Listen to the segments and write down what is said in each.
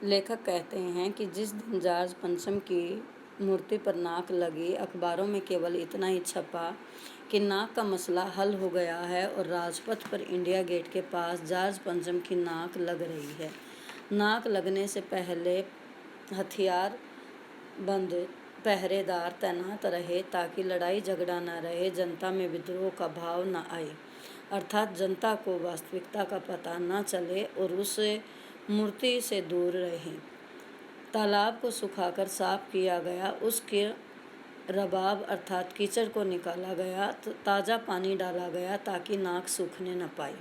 लेखक कहते हैं कि जिस दिन जॉर्ज पंचम की मूर्ति पर नाक लगी, अखबारों में केवल इतना ही छपा कि नाक का मसला हल हो गया है और राजपथ पर इंडिया गेट के पास जॉर्ज पंचम की नाक लग रही है। नाक लगने से पहले हथियार बंद पहरेदार तैनात रहे ताकि लड़ाई झगड़ा न रहे, जनता में विद्रोह का भाव न आए, अर्थात जनता को वास्तविकता का पता न चले और उस मूर्ति से दूर रहे। तालाब को सुखाकर साफ किया गया, उसके रबाब अर्थात कीचड़ को निकाला गया, ताज़ा पानी डाला गया ताकि नाक सूखने न पाए,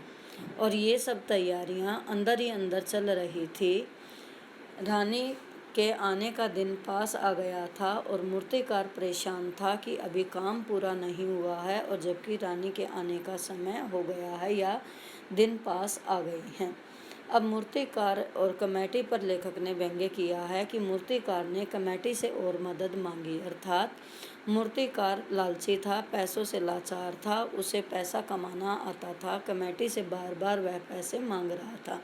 और ये सब तैयारियां अंदर ही अंदर चल रही थी। रानी के आने का दिन पास आ गया था और मूर्तिकार परेशान था कि अभी काम पूरा नहीं हुआ है, और जबकि रानी के आने का समय हो गया है या दिन पास आ गए हैं। अब मूर्तिकार और कमेटी पर लेखक ने व्यंग्य किया है कि मूर्तिकार ने कमेटी से और मदद मांगी, अर्थात मूर्तिकार लालची था, पैसों से लाचार था, उसे पैसा कमाना आता था, कमेटी से बार बार वह पैसे मांग रहा था।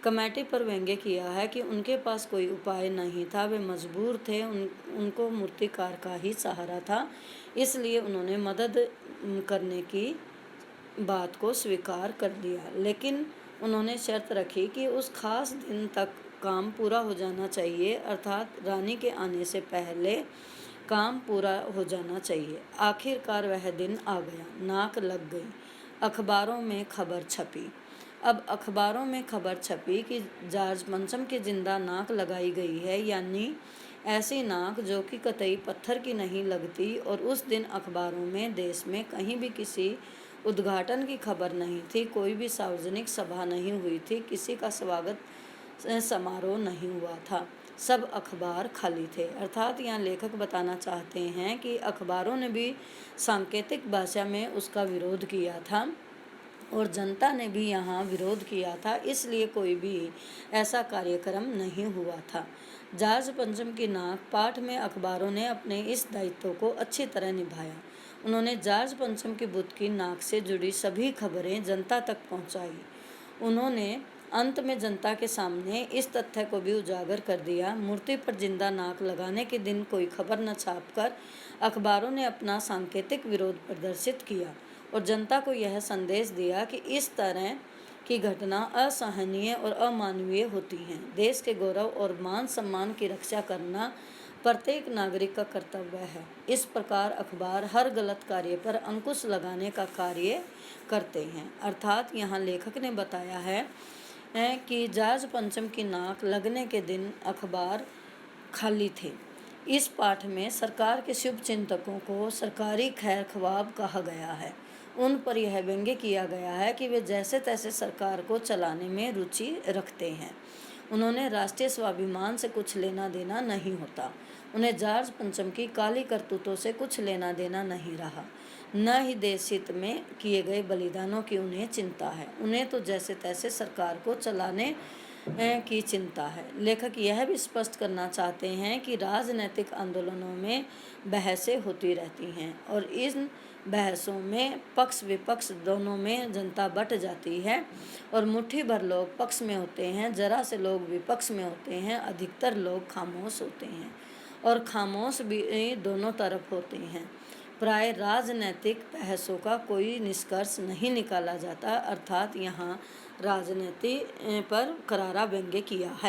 कमेटी पर व्यंग्य किया है कि उनके पास कोई उपाय नहीं था, वे मजबूर थे, उनको मूर्तिकार का ही सहारा था, इसलिए उन्होंने मदद करने की बात को स्वीकार कर लिया। लेकिन उन्होंने शर्त रखी कि उस खास दिन तक काम पूरा हो जाना चाहिए, अर्थात रानी के आने से पहले काम पूरा हो जाना चाहिए। आखिरकार वह दिन आ गया, नाक लग गई, अखबारों में खबर छपी। अब अखबारों में खबर छपी कि जॉर्ज पंचम की जिंदा नाक लगाई गई है, यानी ऐसी नाक जो कि कतई पत्थर की नहीं लगती, और उस दिन अखबारों में देश में कहीं भी किसी उद्घाटन की खबर नहीं थी, कोई भी सार्वजनिक सभा नहीं हुई थी, किसी का स्वागत समारोह नहीं हुआ था, सब अखबार खाली थे। अर्थात यहाँ लेखक बताना चाहते हैं कि अखबारों ने भी सांकेतिक भाषा में उसका विरोध किया था और जनता ने भी यहाँ विरोध किया था, इसलिए कोई भी ऐसा कार्यक्रम नहीं हुआ था। जॉर्ज पंचम की नाक पाठ में अखबारों ने अपने इस दायित्व को अच्छी तरह निभाया। उन्होंने जॉर्ज पंचम की बुत की नाक से जुड़ी सभी खबरें जनता तक पहुंचाई। उन्होंने अंत में जनता के सामने इस तथ्य को भी उजागर कर दिया, मूर्ति पर जिंदा नाक लगाने के दिन कोई खबर न छापकर अखबारों ने अपना सांकेतिक विरोध प्रदर्शित किया और जनता को यह संदेश दिया कि इस तरह की घटना असहनीय और अमानवीय होती हैं। देश के गौरव और मान सम्मान की रक्षा करना प्रत्येक नागरिक का कर्तव्य है। इस प्रकार अखबार हर गलत कार्य पर अंकुश लगाने का कार्य करते हैं। अर्थात यहाँ लेखक ने बताया है कि जॉर्ज पंचम की नाक लगने के दिन अखबार खाली थे। इस पाठ में सरकार के शुभ चिंतकों को सरकारी खैर ख्वाब कहा गया है। उन पर यह व्यंग्य किया गया है कि वे जैसे तैसे सरकार को चलाने में रुचि रखते हैं, उन्होंने राष्ट्रीय स्वाभिमान से कुछ लेना देना नहीं होता, उन्हें जॉर्ज पंचम की काली करतूतों से कुछ लेना देना नहीं रहा, न ही देश हित में किए गए बलिदानों की उन्हें चिंता है, उन्हें तो जैसे तैसे सरकार को चलाने की चिंता है। लेखक यह भी स्पष्ट करना चाहते हैं कि राजनीतिक आंदोलनों में बहसें होती रहती हैं और इन बहसों में पक्ष विपक्ष दोनों में जनता बट जाती है और मुट्ठी भर लोग पक्ष में होते हैं, जरा से लोग विपक्ष में होते हैं, अधिकतर लोग खामोश होते हैं और खामोश भी दोनों तरफ होते हैं। प्राय राजनीतिक बहसों का कोई निष्कर्ष नहीं निकाला जाता, अर्थात यहाँ राजनीति पर करारा व्यंग्य किया है।